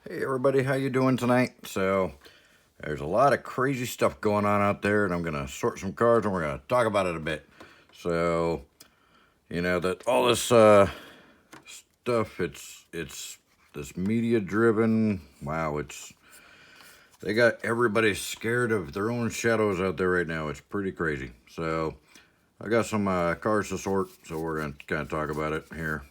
Hey everybody, how you doing tonight? So there's a lot of crazy stuff going on out there, and I'm gonna sort some cards and we're gonna talk about it a bit. So that all this stuff, it's this media driven. Wow, they got everybody scared of their own shadows out there right now. It's pretty crazy. So I got some cards to sort, so we're gonna kind of talk about it here.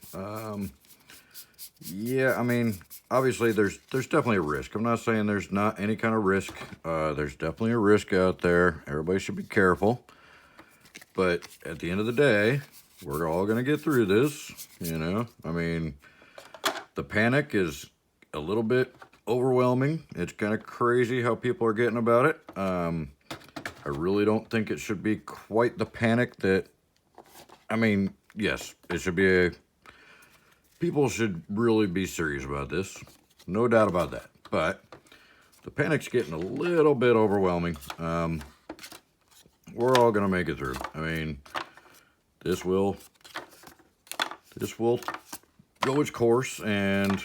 Yeah, I mean, obviously there's definitely a risk. I'm not saying there's not any kind of risk. There's definitely a risk out there. Everybody should be careful. But at the end of the day, we're all going to get through this, I mean, the panic is a little bit overwhelming. It's kind of crazy how people are getting about it. I really don't think it should be quite the panic that, I mean, yes, it should be people should really be serious about this. No doubt about that. But the panic's getting a little bit overwhelming. We're all going to make it through. I mean, this will go its course, and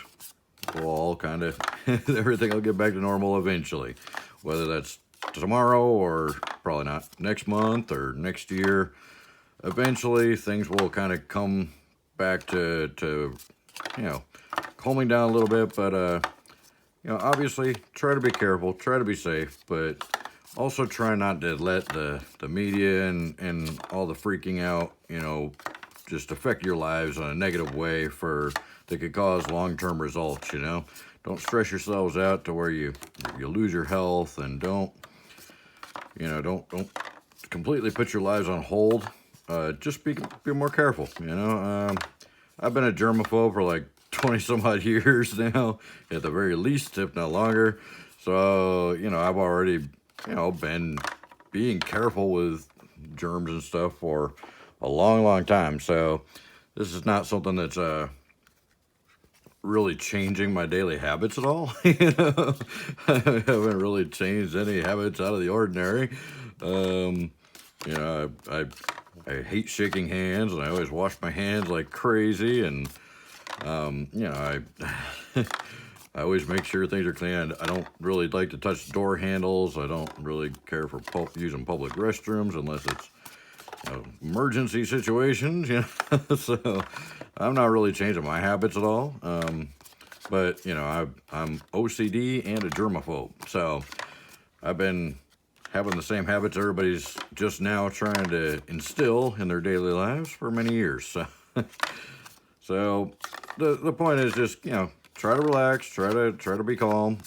we'll all kind of, everything will get back to normal eventually. Whether that's tomorrow or probably not next month or next year. Eventually, things will kind of come back to calming down a little bit, but obviously try to be careful, try to be safe, but also try not to let the media and all the freaking out, just affect your lives in a negative way that could cause long-term results. Don't stress yourselves out to where you lose your health, and don't completely put your lives on hold. Just be more careful. I've been a germaphobe for like 20 some odd years now, at the very least, if not longer. So, I've already, been being careful with germs and stuff for a long time. So this is not something that's really changing my daily habits at all. I haven't really changed any habits out of the ordinary. I hate shaking hands, and I always wash my hands like crazy, and I I always make sure things are clean. I don't really like to touch door handles. I don't really care for using public restrooms unless it's emergency situations. So I'm not really changing my habits at all. But I'm OCD and a germaphobe, so I've been having the same habits everybody's just now trying to instill in their daily lives for many years. So the point is just, try to relax, try to be calm.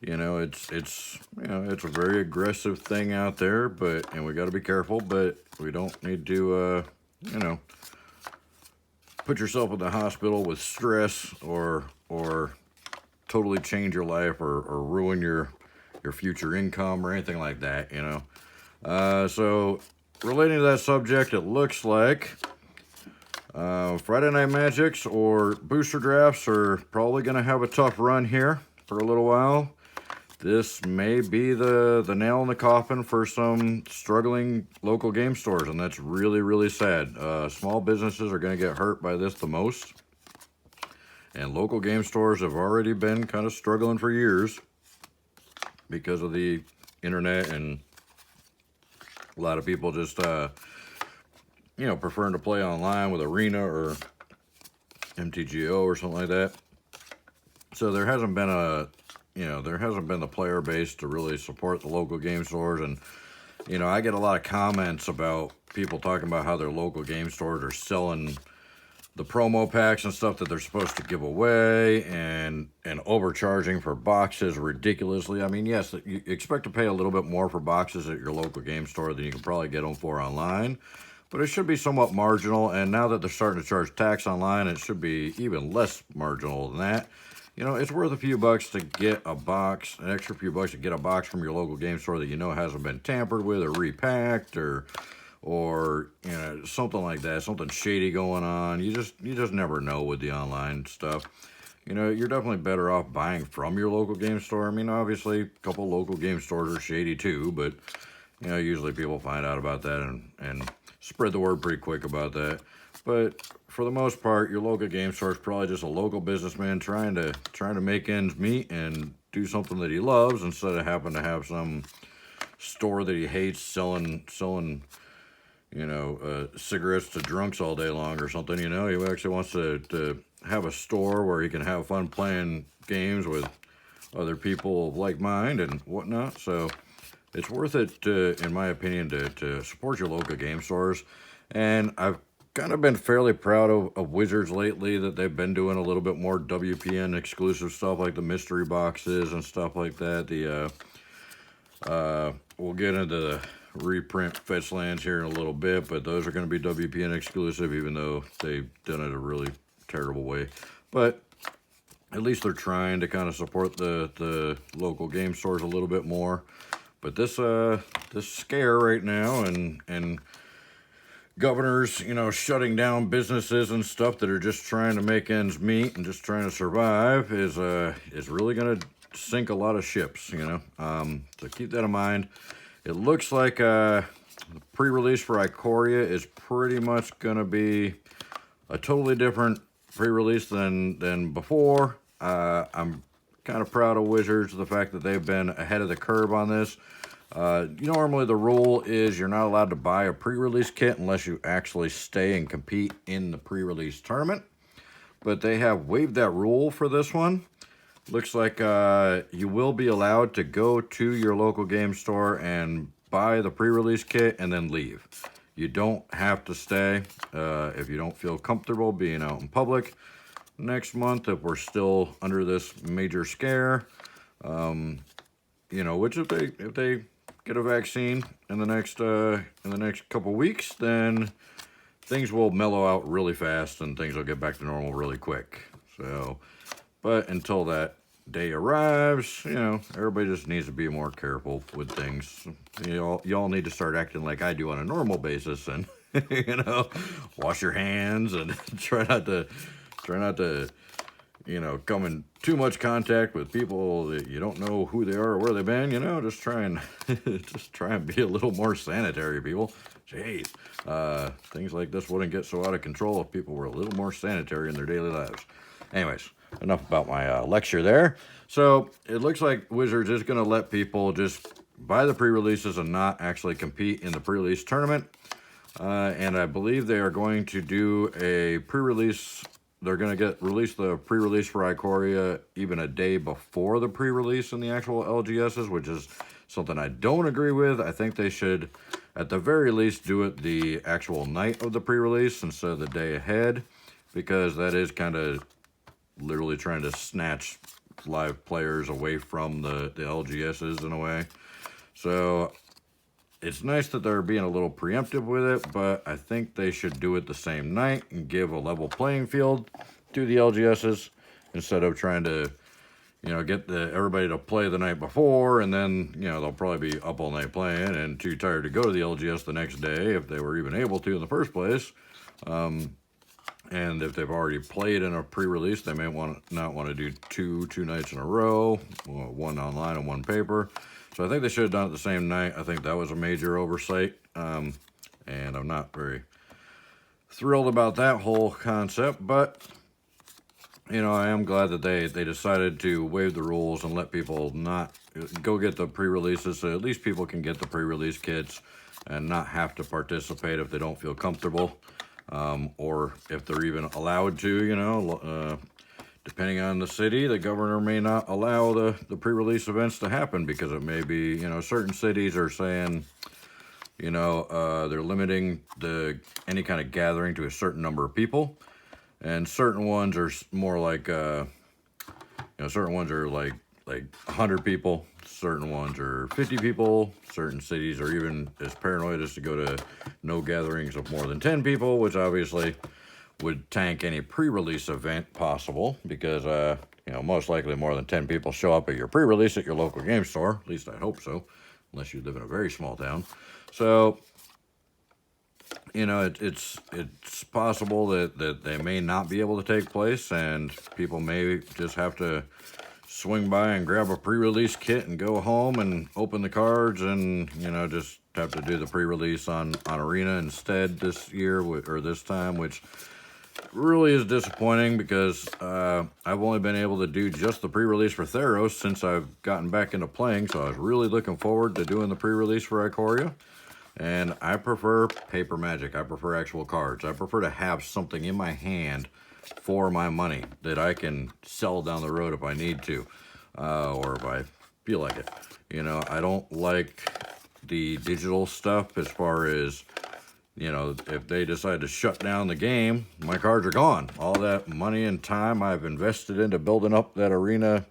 It's a very aggressive thing out there, and we got to be careful, but we don't need to, put yourself in the hospital with stress or totally change your life or ruin your future income or anything like that. So relating to that subject, it looks like Friday Night Magics or booster drafts are probably going to have a tough run here for a little while. This may be the nail in the coffin for some struggling local game stores, and that's really, really sad. Small businesses are going to get hurt by this the most, and local game stores have already been kind of struggling for years because of the internet and a lot of people just preferring to play online with Arena or MTGO or something like that. So there hasn't been the player base to really support the local game stores. And I get a lot of comments about people talking about how their local game stores are selling the promo packs and stuff that they're supposed to give away, and overcharging for boxes ridiculously. I mean, yes, you expect to pay a little bit more for boxes at your local game store than you can probably get them for online, but it should be somewhat marginal. And now that they're starting to charge tax online, it should be even less marginal than that. It's worth a few bucks to get a box, an extra few bucks to get a box from your local game store that hasn't been tampered with or repacked or something like that, something shady going on. You just never know with the online stuff. You're definitely better off buying from your local game store. I mean, obviously, a couple local game stores are shady too, but usually people find out about that and spread the word pretty quick about that. But for the most part, your local game store is probably just a local businessman trying to make ends meet and do something that he loves instead of having to have some store that he hates selling cigarettes to drunks all day long or something. He actually wants to have a store where he can have fun playing games with other people of like mind and whatnot. So it's worth it, in my opinion, to support your local game stores. And I've kind of been fairly proud of Wizards lately, that they've been doing a little bit more WPN exclusive stuff, like the mystery boxes and stuff like that. We'll get into the reprint Fetchlands here in a little bit, but those are going to be WPN exclusive, even though they've done it a really terrible way. But at least they're trying to kind of support the local game stores a little bit more. But this scare right now and governors, shutting down businesses and stuff that are just trying to make ends meet and just trying to survive is really going to sink a lot of ships, So keep that in mind. It looks like the pre-release for Ikoria is pretty much going to be a totally different pre-release than before. I'm kind of proud of Wizards, the fact that they've been ahead of the curve on this. Normally the rule is you're not allowed to buy a pre-release kit unless you actually stay and compete in the pre-release tournament. But they have waived that rule for this one. Looks like you will be allowed to go to your local game store and buy the pre-release kit and then leave. You don't have to stay if you don't feel comfortable being out in public. Next month, if we're still under this major scare, which if they get a vaccine in the next couple weeks, then things will mellow out really fast and things will get back to normal really quick. So, but until that day arrives, everybody just needs to be more careful with things. Y'all need to start acting like I do on a normal basis and wash your hands and try not to come in too much contact with people that you don't know who they are or where they've been. Just try and be a little more sanitary, people. Jeez, things like this wouldn't get so out of control if people were a little more sanitary in their daily lives. Anyways, enough about my lecture there. So it looks like Wizards is going to let people just buy the pre-releases and not actually compete in the pre-release tournament. And I believe they are going to do a pre-release. They're going to release the pre-release for Ikoria even a day before the pre-release in the actual LGSs, which is something I don't agree with. I think they should, at the very least, do it the actual night of the pre-release instead of the day ahead, because that is kind of literally trying to snatch live players away from the LGSs in a way. So it's nice that they're being a little preemptive with it, but I think they should do it the same night and give a level playing field to the LGSs instead of trying to, get everybody to play the night before, and then, they'll probably be up all night playing and too tired to go to the LGS the next day if they were even able to in the first place. And if they've already played in a pre-release, they may not want to do two nights in a row, one online and one paper. So I think they should have done it the same night. I think that was a major oversight, and I'm not very thrilled about that whole concept. But, I am glad that they decided to waive the rules and let people not go get the pre-releases, so at least people can get the pre-release kits and not have to participate if they don't feel comfortable. Or if they're even allowed to, depending on the city, the governor may not allow the pre-release events to happen because it may be, certain cities are saying, they're limiting any kind of gathering to a certain number of people, and certain ones are more like, certain ones are like 100 people, certain ones are 50 people, certain cities are even as paranoid as to go to no gatherings of more than 10 people, which obviously would tank any pre-release event possible because, most likely more than 10 people show up at your pre-release at your local game store. At least I hope so, unless you live in a very small town. So, it's possible that they may not be able to take place, and people may just have to swing by and grab a pre-release kit and go home and open the cards and, just have to do the pre-release on Arena instead this year, or this time, which really is disappointing because I've only been able to do just the pre-release for Theros since I've gotten back into playing, so I was really looking forward to doing the pre-release for Ikoria. And I prefer paper magic. I prefer actual cards. I prefer to have something in my hand for my money that I can sell down the road if I need to, or if I feel like it. You know, I don't like the digital stuff as far as, you know, if they decide to shut down the game, my cards are gone. All that money and time I've invested into building up that Arena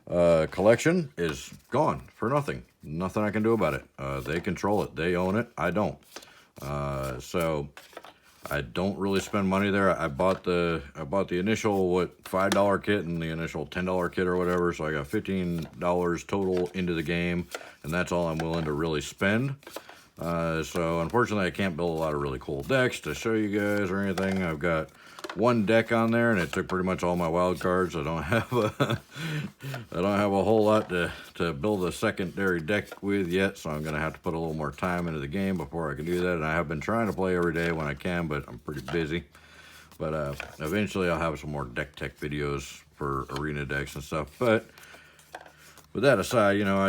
collection is gone for nothing. Nothing I can do about it. They control it. They own it. I don't. So I don't really spend money there. I bought the initial $5 kit and the initial $10 kit or whatever. So I got $15 total into the game, and that's all I'm willing to really spend. So unfortunately I can't build a lot of really cool decks to show you guys or anything. I've got one deck on there and it took pretty much all my wild cards. I don't have a whole lot to build a secondary deck with yet, so I'm gonna have to put a little more time into the game before I can do that. And I have been trying to play every day when I can, but I'm pretty busy. But eventually I'll have some more deck tech videos for Arena decks and stuff. But with that aside, you know,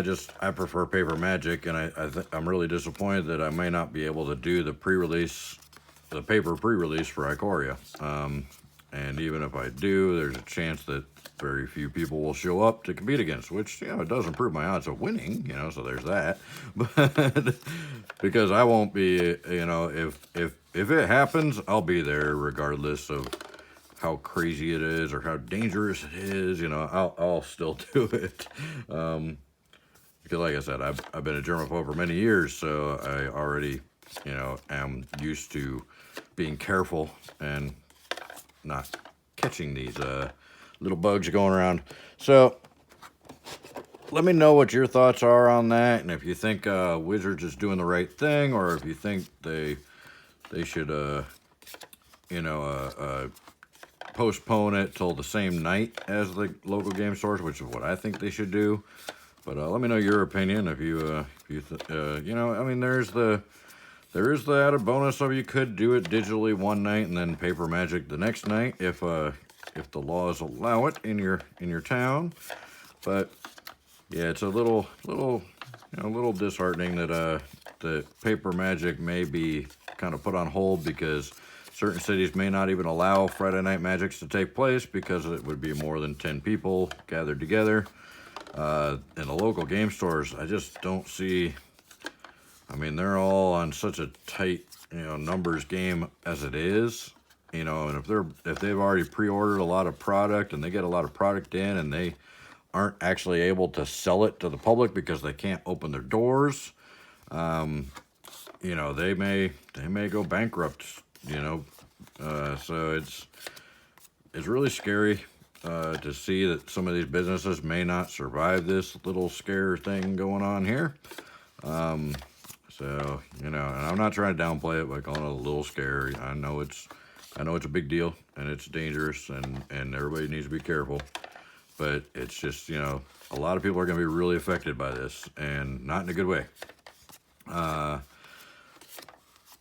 I prefer paper magic, and I'm really disappointed that I may not be able to do the pre-release, the paper pre-release for Ikoria. And even if I do, there's a chance that very few people will show up to compete against, which, you know, it does improve my odds of winning, you know, so there's that. But because I won't be, you know, if it happens, I'll be there regardless of how crazy it is or how dangerous it is. You know, I'll still do it. Because like I said, I've been a germaphobe for many years, so I already, you know, am used to being careful and not catching these little bugs going around. So let me know what your thoughts are on that, and if you think Wizards is doing the right thing, or if you think they should you know, postpone it till the same night as the local game stores, which is what I think they should do. But let me know your opinion. If you you know, I mean, there is the added bonus of you could do it digitally one night and then paper magic the next night if the laws allow it in your town. But yeah, it's a little you know, a little disheartening that the paper magic may be kind of put on hold because certain cities may not even allow Friday night magics to take place because it would be more than 10 people gathered together. In the local game stores, I just don't see, I mean, they're all on such a tight, you know, numbers game as it is, you know, and if they've already pre-ordered a lot of product and they get a lot of product in and they aren't actually able to sell it to the public because they can't open their doors, you know, they may go bankrupt, you know. So it's really scary to see that some of these businesses may not survive this little scare thing going on here. So, you know, and I'm not trying to downplay it by calling it a little scare. I know it's a big deal and it's dangerous and everybody needs to be careful. But it's just, you know, a lot of people are going to be really affected by this, and not in a good way.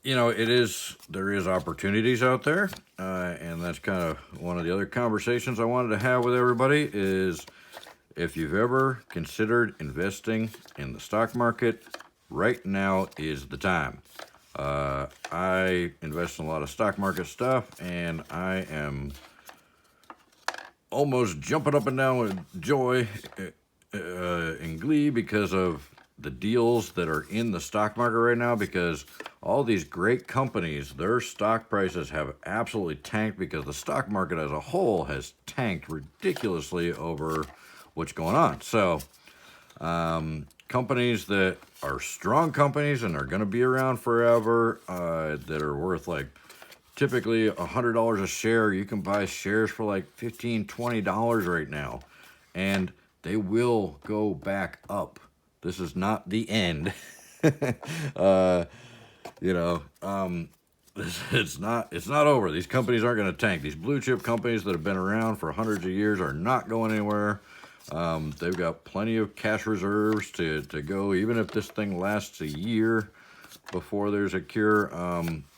You know, there is opportunities out there, and that's kind of one of the other conversations I wanted to have with everybody is if you've ever considered investing in the stock market, right now is the time. I invest in a lot of stock market stuff, and I am almost jumping up and down with joy and glee because of the deals that are in the stock market right now, because all these great companies, their stock prices have absolutely tanked because the stock market as a whole has tanked ridiculously over what's going on. So companies that are strong companies and are going to be around forever, that are worth like typically $100 a share, you can buy shares for like $15, $20 right now, and they will go back up. This is not the end. You know, it's not over. These companies aren't going to tank. These blue chip companies that have been around for hundreds of years are not going anywhere. They've got plenty of cash reserves to go, even if this thing lasts a year. before there's a cure.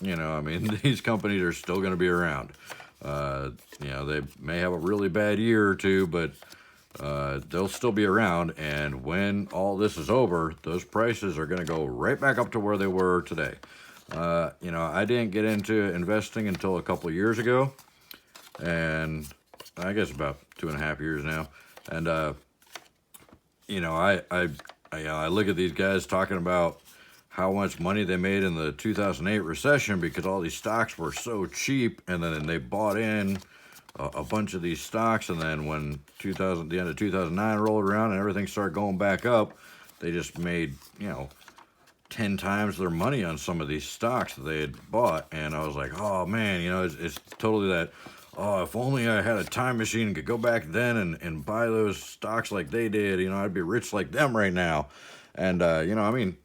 You know, I mean, these companies are still going to be around. You know, they may have a really bad year or two, but they'll still be around. And when all this is over, those prices are going to go right back up to where they were today. You know, I didn't get into investing until a couple of years ago, and I guess about 2.5 years now. And you know, I look at these guys talking about how much money they made in the 2008 recession because all these stocks were so cheap, and then they bought in a bunch of these stocks, and then when the end of 2009 rolled around and everything started going back up, they just made, you know, 10 times their money on some of these stocks that they had bought. And I was like, oh man, you know, it's totally that, oh, if only I had a time machine and could go back then and buy those stocks like they did, you know, I'd be rich like them right now. And, you know, I mean,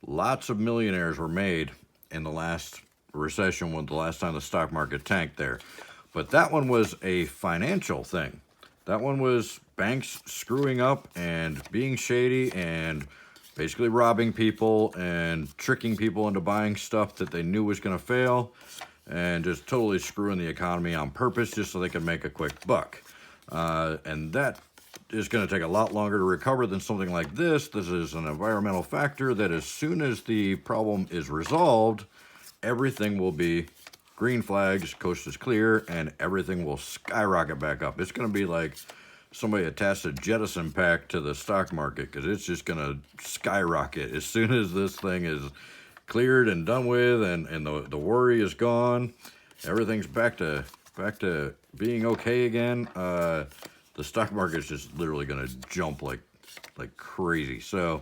lots of millionaires were made in the last recession, when the last time the stock market tanked there. But that one was a financial thing. That one was banks screwing up and being shady and basically robbing people and tricking people into buying stuff that they knew was going to fail, and just totally screwing the economy on purpose just so they could make a quick buck. And that is going to take a lot longer to recover than something like this. This is an environmental factor that as soon as the problem is resolved, everything will be green flags, coast is clear, and everything will skyrocket back up. It's going to be like somebody attached a jettison pack to the stock market, because it's just going to skyrocket as soon as this thing is cleared and done with, and the worry is gone. Everything's back to being okay again. The stock market is just literally going to jump like crazy. So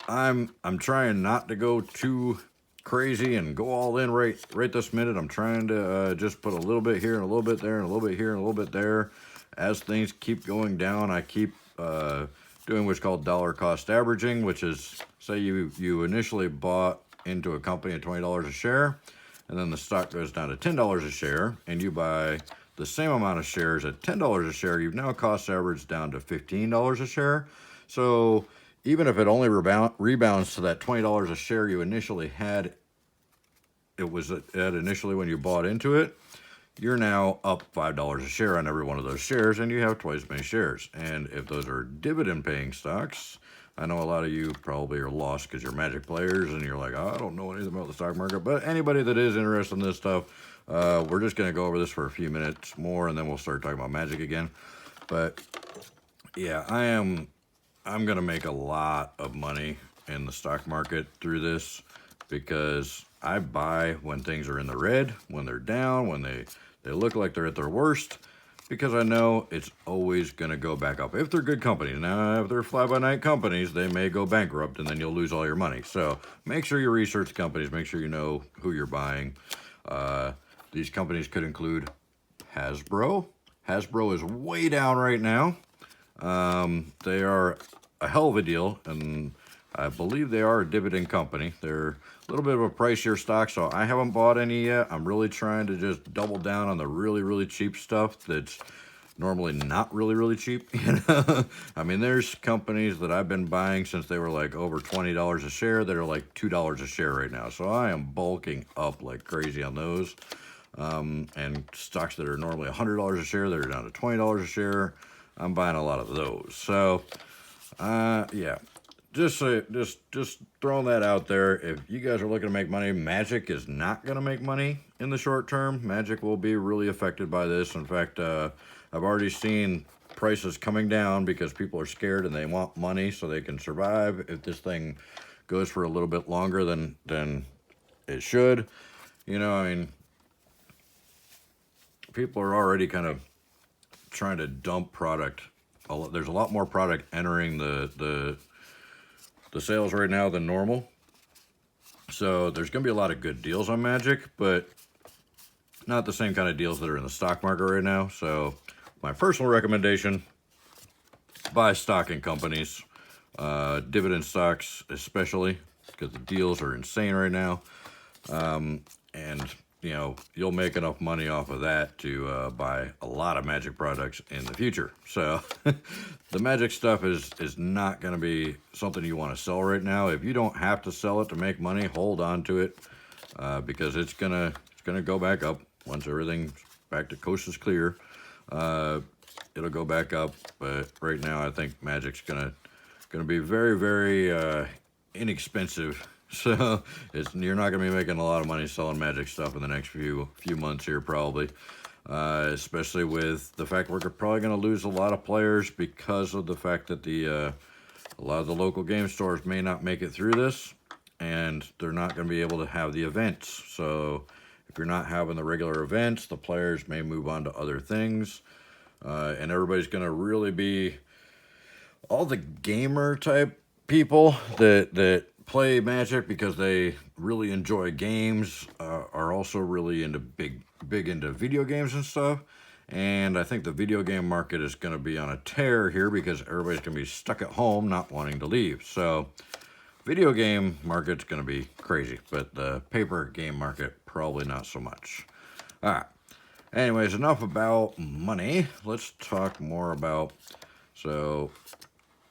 I'm trying not to go too crazy and go all in right this minute. I'm trying to just put a little bit here and a little bit there and a little bit here and a little bit there. As things keep going down, I keep doing what's called dollar cost averaging, which is, say you initially bought into a company at $20 a share, and then the stock goes down to $10 a share, and you buy the same amount of shares at $10 a share. You've now cost averaged down to $15 a share. So even if it only rebounds to that $20 a share you initially had, it was at initially when you bought into it, you're now up $5 a share on every one of those shares, and you have twice as many shares. And if those are dividend-paying stocks, I know a lot of you probably are lost because you're Magic players, and you're like, oh, I don't know anything about the stock market. But anybody that is interested in this stuff, we're just going to go over this for a few minutes more, and then we'll start talking about Magic again. But yeah, I'm going to make a lot of money in the stock market through this, because I buy when things are in the red, when they're down, when they look like they're at their worst, because I know it's always going to go back up if they're good companies. Now, if they're fly-by-night companies, they may go bankrupt, and then you'll lose all your money. So make sure you research companies, make sure you know who you're buying. These companies could include Hasbro. Hasbro is way down right now. They are a hell of a deal, and I believe they are a dividend company. They're a little bit of a pricier stock, so I haven't bought any yet. I'm really trying to just double down on the really, really cheap stuff that's normally not really, really cheap. You know? I mean, there's companies that I've been buying since they were like over $20 a share that are like $2 a share right now. So I am bulking up like crazy on those. And stocks that are normally $100 a share, that are down to $20 a share, I'm buying a lot of those. So, yeah. Just throwing that out there. If you guys are looking to make money, Magic is not going to make money in the short term. Magic will be really affected by this. In fact, I've already seen prices coming down because people are scared and they want money so they can survive if this thing goes for a little bit longer than it should. You know, I mean, people are already kind of trying to dump product. There's a lot more product entering the sales right now than normal. So there's going to be a lot of good deals on Magic, but not the same kind of deals that are in the stock market right now. So my personal recommendation, buy stock in companies, dividend stocks especially, because the deals are insane right now. And you know, you'll make enough money off of that to buy a lot of Magic products in the future. So the Magic stuff is not going to be something you want to sell right now. If you don't have to sell it to make money, hold on to it, because it's gonna go back up once everything's back to coast is clear. It'll go back up, but right now I think Magic's gonna be very, very inexpensive. So you're not gonna be making a lot of money selling Magic stuff in the next few months here, probably. Especially with the fact we're probably gonna lose a lot of players because of the fact that a lot of the local game stores may not make it through this, and they're not gonna be able to have the events. So if you're not having the regular events, the players may move on to other things. And everybody's going to really be, all the gamer type people that play Magic because they really enjoy games, are also really into big into video games and stuff. And I think the video game market is going to be on a tear here because everybody's going to be stuck at home not wanting to leave. So video game market's going to be crazy, but the paper game market probably not so much. All right. Anyways, enough about money. Let's talk more about, so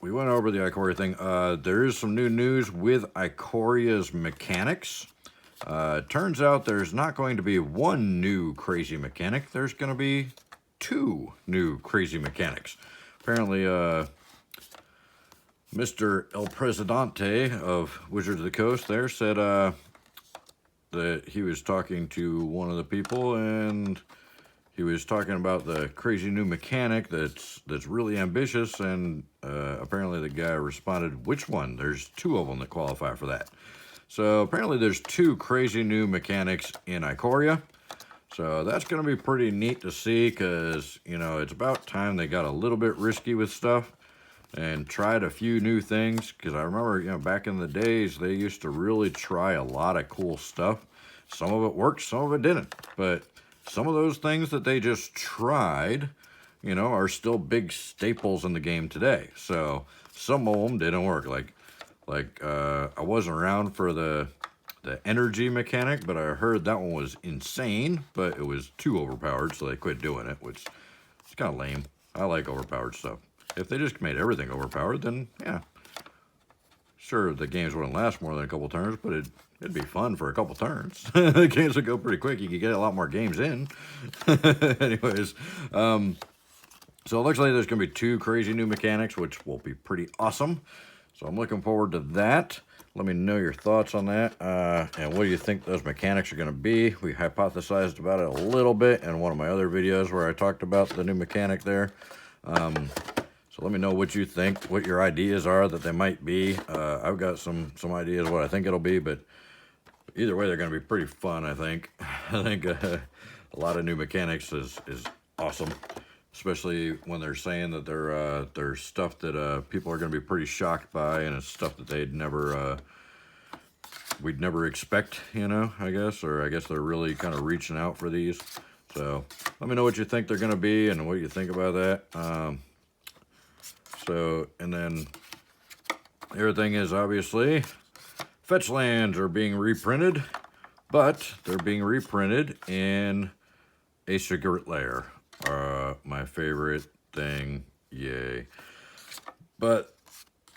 we went over the Ikoria thing. There is some new news with Ikorias mechanics. Turns out there's not going to be one new crazy mechanic. There's going to be 2 new crazy mechanics. Apparently, Mr. El Presidente of Wizards of the Coast there said that he was talking to one of the people, and he was talking about the crazy new mechanic that's really ambitious, and apparently the guy responded, which one? There's 2 of them that qualify for that. So apparently there's 2 crazy new mechanics in Ikoria. So that's going to be pretty neat to see, because, you know, it's about time they got a little bit risky with stuff and tried a few new things. Because I remember, you know, back in the days, they used to really try a lot of cool stuff. Some of it worked, some of it didn't. But some of those things that they just tried, you know, are still big staples in the game today. So some of them didn't work. Like I wasn't around for the energy mechanic, but I heard that one was insane, but it was too overpowered, so they quit doing it, which is kind of lame. I like overpowered stuff. If they just made everything overpowered, then yeah, sure, the games wouldn't last more than a couple turns, but it'd be fun for a couple turns. The games would go pretty quick. You could get a lot more games in. Anyways, so it looks like there's going to be 2 crazy new mechanics, which will be pretty awesome. So I'm looking forward to that. Let me know your thoughts on that. And what do you think those mechanics are going to be? We hypothesized about it a little bit in one of my other videos where I talked about the new mechanic there. So let me know what you think, what your ideas are that they might be. I've got some ideas what I think it'll be, but either way, they're going to be pretty fun, I think. I think a lot of new mechanics is awesome, especially when they're saying that they're stuff that people are going to be pretty shocked by, and it's stuff that we'd never expect, you know, I guess. Or I guess they're really kind of reaching out for these. So let me know what you think they're going to be and what you think about that. So, and then the other thing is, obviously, Fetchlands are being reprinted, but they're being reprinted in a secret lair. My favorite thing, yay. But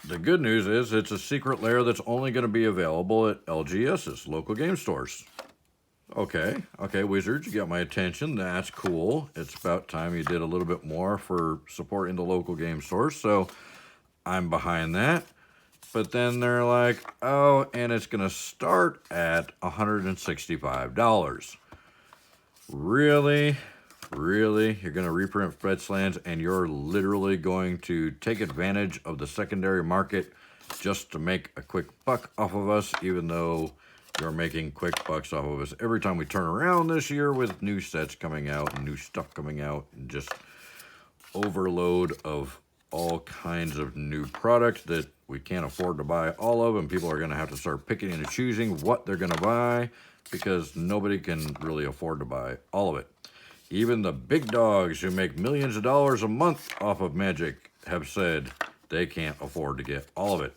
the good news is it's a secret lair that's only going to be available at LGS's, local game stores. Okay, Wizards, you got my attention. That's cool. It's about time you did a little bit more for supporting the local game stores, so I'm behind that. But then they're like, oh, and it's going to start at $165. Really? Really? You're going to reprint Fetchlands, and you're literally going to take advantage of the secondary market just to make a quick buck off of us, even though you're making quick bucks off of us every time we turn around this year with new sets coming out and new stuff coming out, and just overload of all kinds of new products that we can't afford to buy all of, and people are going to have to start picking and choosing what they're going to buy because nobody can really afford to buy all of it. Even the big dogs who make millions of dollars a month off of Magic have said they can't afford to get all of it.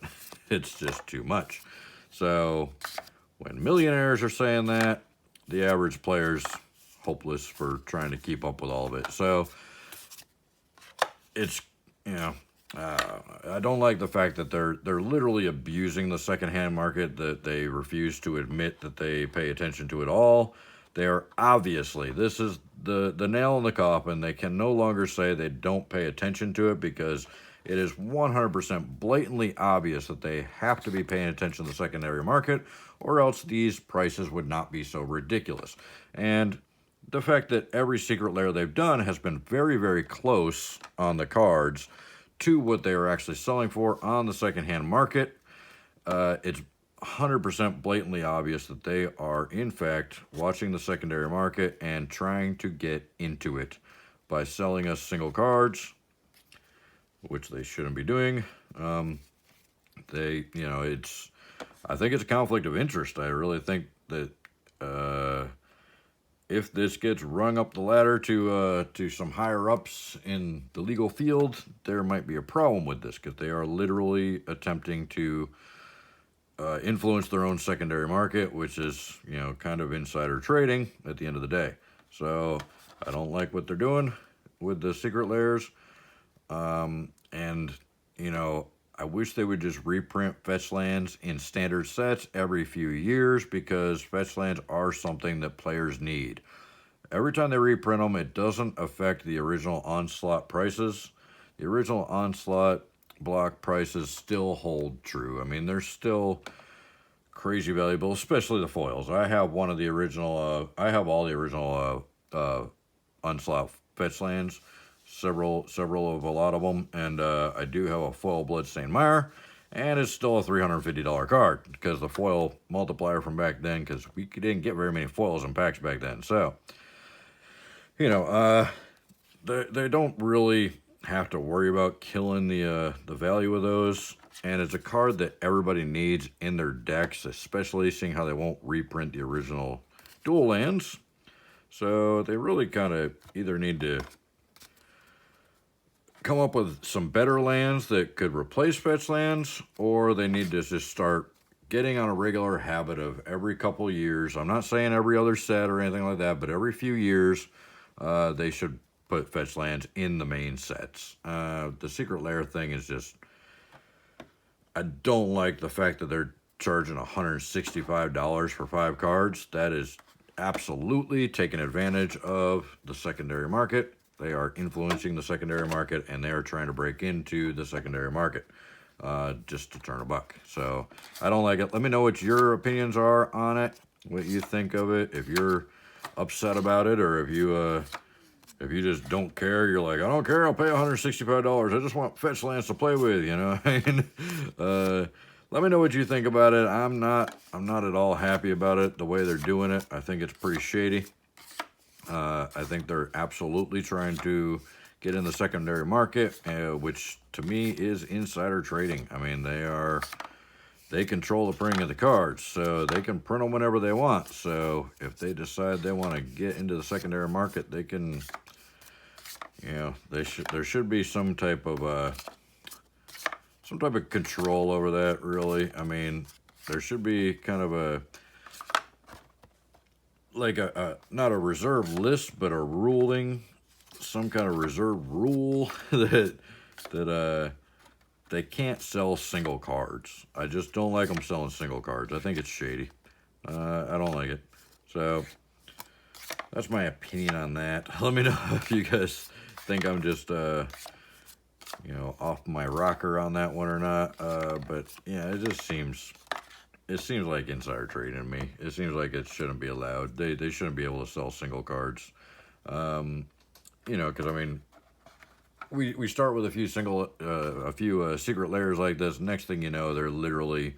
It's just too much. So when millionaires are saying that, the average player's hopeless for trying to keep up with all of it. So it's, you know, I don't like the fact that they're literally abusing the secondhand market, that they refuse to admit that they pay attention to it all. They are obviously, this is the nail in the coffin. They can no longer say they don't pay attention to it, because it is 100% blatantly obvious that they have to be paying attention to the secondary market, or else these prices would not be so ridiculous. And the fact that every secret lair they've done has been very, very close on the cards to what they are actually selling for on the secondhand market, it's 100% blatantly obvious that they are, in fact, watching the secondary market and trying to get into it by selling us single cards, which they shouldn't be doing. You know, I think it's a conflict of interest. I really think that if this gets rung up the ladder to some higher ups in the legal field, there might be a problem with this, because they are literally attempting to influence their own secondary market, which is, you know, kind of insider trading at the end of the day. So I don't like what they're doing with the secret lairs. And, you know, I wish they would just reprint Fetchlands in standard sets every few years, because Fetchlands are something that players need. Every time they reprint them, it doesn't affect the original Onslaught prices. The original Onslaught block prices still hold true. I mean, they're still crazy valuable, especially the foils. I have one of the original, I have all the original Onslaught Fetchlands. Several of a lot of them, and I do have a foil Bloodstained Mire, and it's still a $350 card, because the foil multiplier from back then, because we didn't get very many foils in packs back then. So, you know, they don't really have to worry about killing the value of those, and it's a card that everybody needs in their decks, especially seeing how they won't reprint the original dual lands. So they really kind of either need to come up with some better lands that could replace Fetchlands, or they need to just start getting on a regular habit of every couple years. I'm not saying every other set or anything like that, but every few years they should put Fetchlands in the main sets. The secret lair thing is just, I don't like the fact that they're charging $165 for 5 cards. That is absolutely taking advantage of the secondary market. They are influencing the secondary market, and they are trying to break into the secondary market just to turn a buck. So I don't like it. Let me know what your opinions are on it, what you think of it, if you're upset about it, or if you just don't care. You're like, I don't care, I'll pay $165. I just want Fetchlands to play with, you know. Let me know what you think about it. I'm not at all happy about it, the way they're doing it. I think it's pretty shady. I think they're absolutely trying to get in the secondary market, which to me is insider trading. I mean, they control the printing of the cards, so they can print them whenever they want. So if they decide they want to get into the secondary market, they can, you know, there should be some type of control over that, really. I mean, there should be kind of a, like not a reserve list, but a ruling, some kind of reserve rule that they can't sell single cards. I just don't like them selling single cards. I think it's shady. I don't like it. So that's my opinion on that. Let me know if you guys think I'm just you know, off my rocker on that one or not. But yeah, it just seems like insider trading to me. It seems like it shouldn't be allowed. They shouldn't be able to sell single cards. You know, because I mean, we start with a few secret lairs like this. Next thing you know, they're literally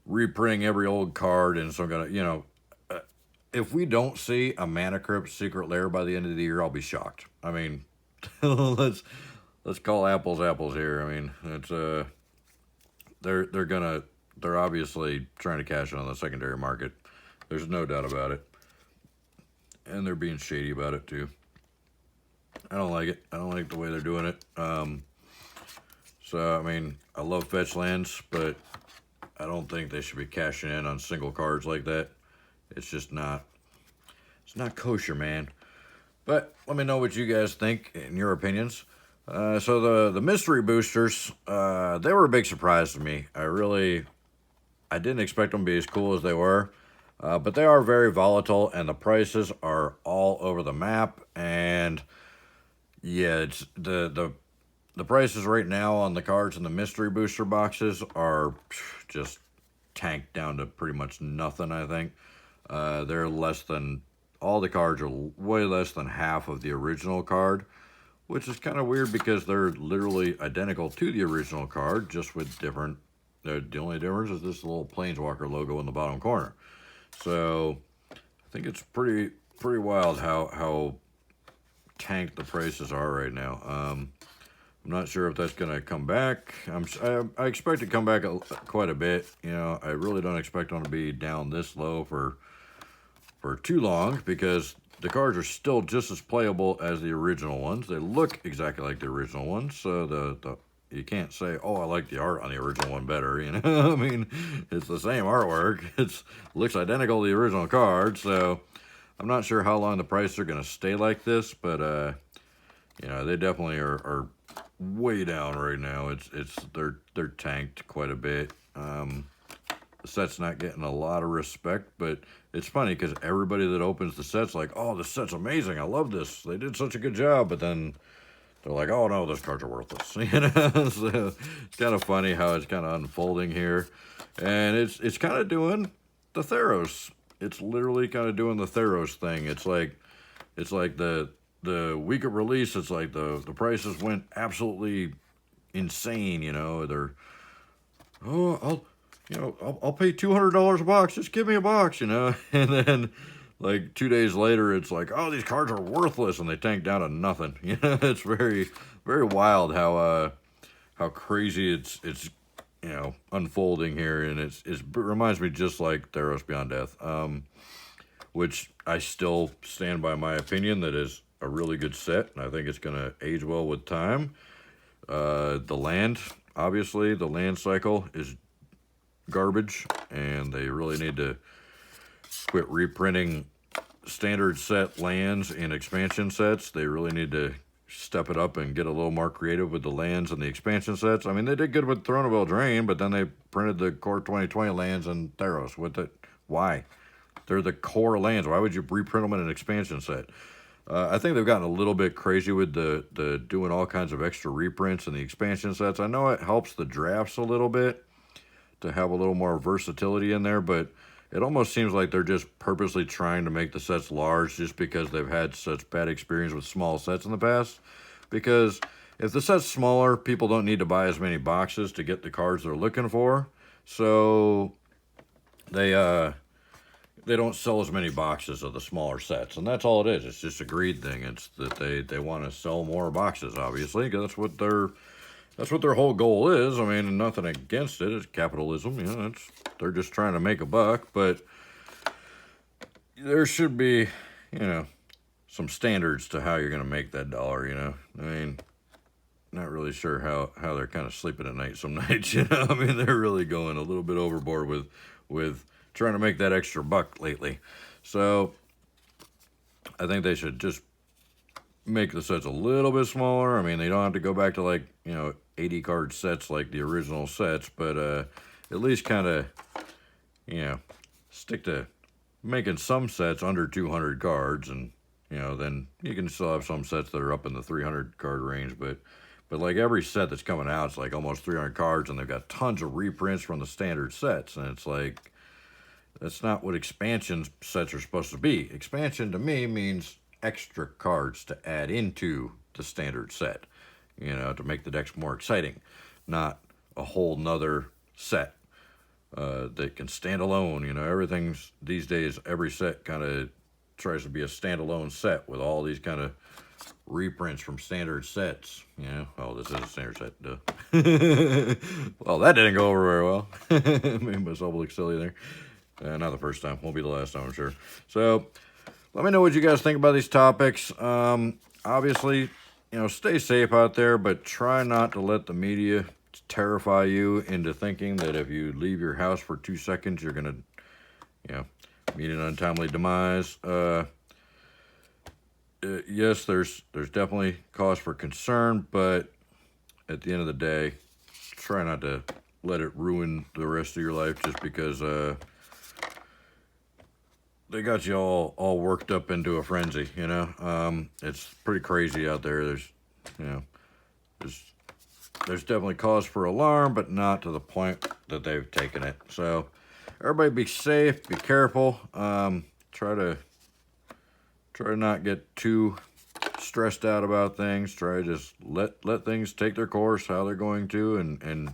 reprinting every old card, and so gonna, you know, if we don't see a Mana Crypt secret lair by the end of the year, I'll be shocked. I mean, let's call apples apples here. I mean, it's they're obviously trying to cash in on the secondary market. There's no doubt about it. And they're being shady about it too. I don't like it. I don't like the way they're doing it. So, I mean, I love Fetchlands, but I don't think they should be cashing in on single cards like that. It's just not It's not kosher, man. But let me know what you guys think in your opinions. So the mystery boosters, they were a big surprise to me. I didn't expect them to be as cool as they were. But they are very volatile, and the prices are all over the map. And yeah, it's the prices right now on the cards in the mystery booster boxes are just tanked down to pretty much nothing, I think. They're less than, all the cards are way less than half of the original card, which is kind of weird because they're literally identical to the original card, just with different, the only difference is this little Planeswalker logo in the bottom corner. So I think it's pretty wild how tanked the prices are right now. I'm not sure if that's going to come back. I expect it to come back quite a bit. You know, I really don't expect them to be down this low for too long, because the cards are still just as playable as the original ones. They look exactly like the original ones, so you can't say, oh, I like the art on the original one better, you know? I mean, it's the same artwork. It looks identical to the original card, so I'm not sure how long the prices are going to stay like this, but, you know, they definitely are way down right now. They're tanked quite a bit. The set's not getting a lot of respect, but it's funny because everybody that opens the set's like, oh, this set's amazing. I love this. They did such a good job, but then they're like, oh no, those cards are worthless. You know, so it's kind of funny how it's kind of unfolding here, and it's kind of doing the Theros. It's literally kind of doing the Theros thing. It's like the week of release. It's like the prices went absolutely insane. You know, I'll pay $200 a box. Just give me a box. You know, and then, like 2 days later, it's like, oh, these cards are worthless, and they tank down to nothing. You know, it's very wild how crazy it's you know, unfolding here, and it reminds me just like Theros Beyond Death, which I still stand by my opinion that is a really good set, and I think it's gonna age well with time. The land, obviously, the land cycle is garbage, and they really need to quit reprinting standard set lands in expansion sets. They really need to step it up and get a little more creative with the lands and the expansion sets. I mean, they did good with Throne of Eldraine, but then they printed the core 2020 lands in Theros. Why? They're the core lands. Why would you reprint them in an expansion set? I think they've gotten a little bit crazy with the doing all kinds of extra reprints in the expansion sets. I know it helps the drafts a little bit to have a little more versatility in there, but it almost seems like they're just purposely trying to make the sets large just because they've had such bad experience with small sets in the past. Because if the set's smaller, people don't need to buy as many boxes to get the cards they're looking for. So they don't sell as many boxes of the smaller sets, and that's all it is. It's just a greed thing. It's that they want to sell more boxes, obviously, because that's what their whole goal is. I mean, nothing against it. It's capitalism. You know, they're just trying to make a buck. But there should be, you know, some standards to how you're going to make that dollar, you know. I mean, not really sure how they're kind of sleeping at night some nights, you know. I mean, they're really going a little bit overboard with trying to make that extra buck lately. So I think they should just make the sets a little bit smaller. I mean, they don't have to go back to, like, you know, 80 card sets like the original sets, but at least kind of, you know, stick to making some sets under 200 cards, and, you know, then you can still have some sets that are up in the 300 card range, but like every set that's coming out, it's like almost 300 cards, and they've got tons of reprints from the standard sets, and it's like, that's not what expansion sets are supposed to be. Expansion to me means extra cards to add into the standard set, you know, to make the decks more exciting, not a whole nother set that can stand alone. You know, everything's these days, every set kind of tries to be a standalone set with all these kind of reprints from standard sets. You know, oh, this is a standard set, duh. Well, that didn't go over very well. Made myself look silly there. Not the first time, won't be the last time, I'm sure. So let me know what you guys think about these topics. Obviously, you know, stay safe out there, but try not to let the media terrify you into thinking that if you leave your house for 2 seconds, you're going to, you know, meet an untimely demise. yes, there's definitely cause for concern, but at the end of the day, try not to let it ruin the rest of your life just because they got you all worked up into a frenzy, you know. It's pretty crazy out there. There's, you know, there's definitely cause for alarm, but not to the point that they've taken it. So everybody be safe, be careful. Try to not get too stressed out about things. Try to just let things take their course, how they're going to, and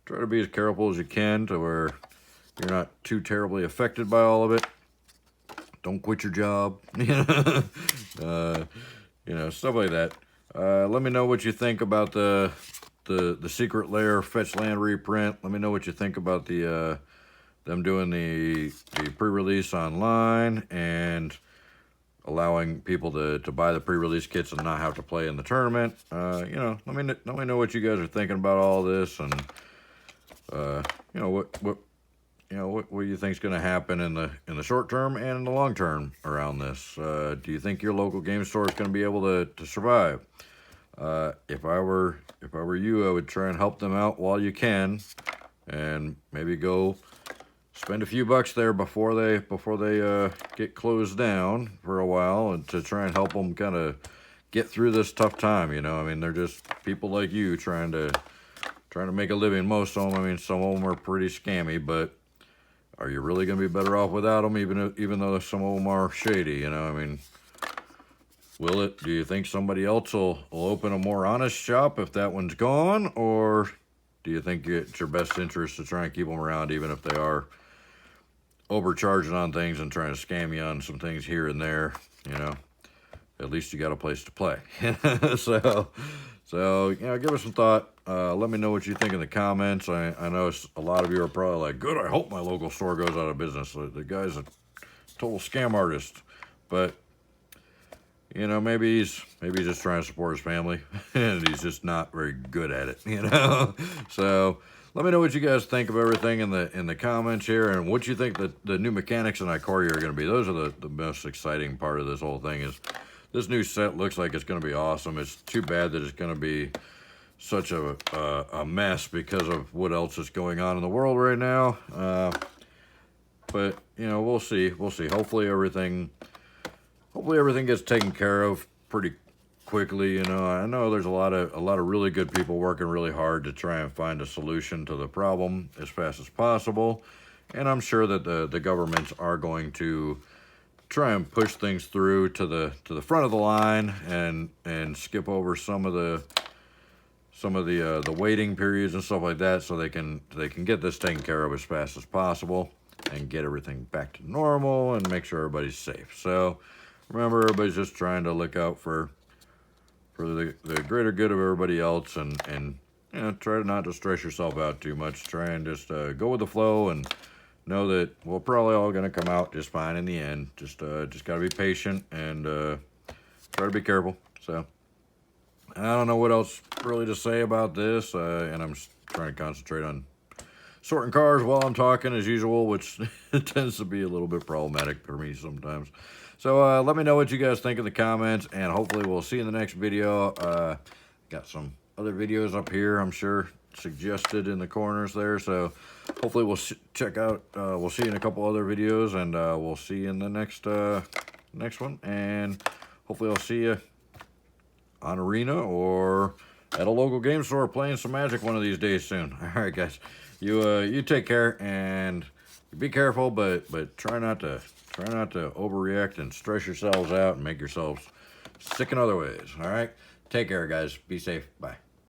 try to be as careful as you can to where you're not too terribly affected by all of it. Don't quit your job, you know, stuff like that. Let me know what you think about the secret lair Fetchland reprint. Let me know what you think about the them doing the pre-release online and allowing people to buy the pre-release kits and not have to play in the tournament. You know, let me know what you guys are thinking about all this, and you know what you think is going to happen in the short term and in the long term around this. Do you think your local game store is going to be able to survive? If I were you, I would try and help them out while you can, and maybe go spend a few bucks there before they get closed down for a while, and to try and help them kind of get through this tough time. You know, I mean, they're just people like you trying to make a living. Most of them, I mean, some of them are pretty scammy, but are you really going to be better off without them, even though some of them are shady? You know, I mean, do you think somebody else will open a more honest shop if that one's gone? Or do you think it's your best interest to try and keep them around, even if they are overcharging on things and trying to scam you on some things here and there? You know, at least you got a place to play. So, you know, give us some thought. Let me know what you think in the comments. I know a lot of you are probably like, good, I hope my local store goes out of business. The guy's a total scam artist. But, you know, maybe he's just trying to support his family, and he's just not very good at it, you know? So let me know what you guys think of everything in the comments here, and what you think the new mechanics in Ikoria are going to be. Those are the most exciting part of this whole thing. Is this new set looks like it's going to be awesome. It's too bad that it's going to be such a mess because of what else is going on in the world right now. But, you know, we'll see. Hopefully everything gets taken care of pretty quickly. You know, I know there's a lot of really good people working really hard to try and find a solution to the problem as fast as possible. And I'm sure that the governments are going to try and push things through to the front of the line and skip over some of the waiting periods and stuff like that, so they can get this taken care of as fast as possible and get everything back to normal and make sure everybody's safe. So remember, everybody's just trying to look out for the greater good of everybody else, and you know, try not to stress yourself out too much. Try and just go with the flow, and know that we're probably all going to come out just fine in the end. Just got to be patient and try to be careful. So I don't know what else really to say about this, and I'm just trying to concentrate on sorting cars while I'm talking as usual, which tends to be a little bit problematic for me sometimes. So let me know what you guys think in the comments, and hopefully we'll see you in the next video. Got some other videos up here, I'm sure, suggested in the corners there. So hopefully we'll check out, we'll see you in a couple other videos, and we'll see you in the next one. And hopefully I'll see you on Arena or at a local game store playing some Magic one of these days soon. All right, guys, you take care and be careful, but try not to overreact and stress yourselves out and make yourselves sick in other ways. All right, take care, guys. Be safe. Bye.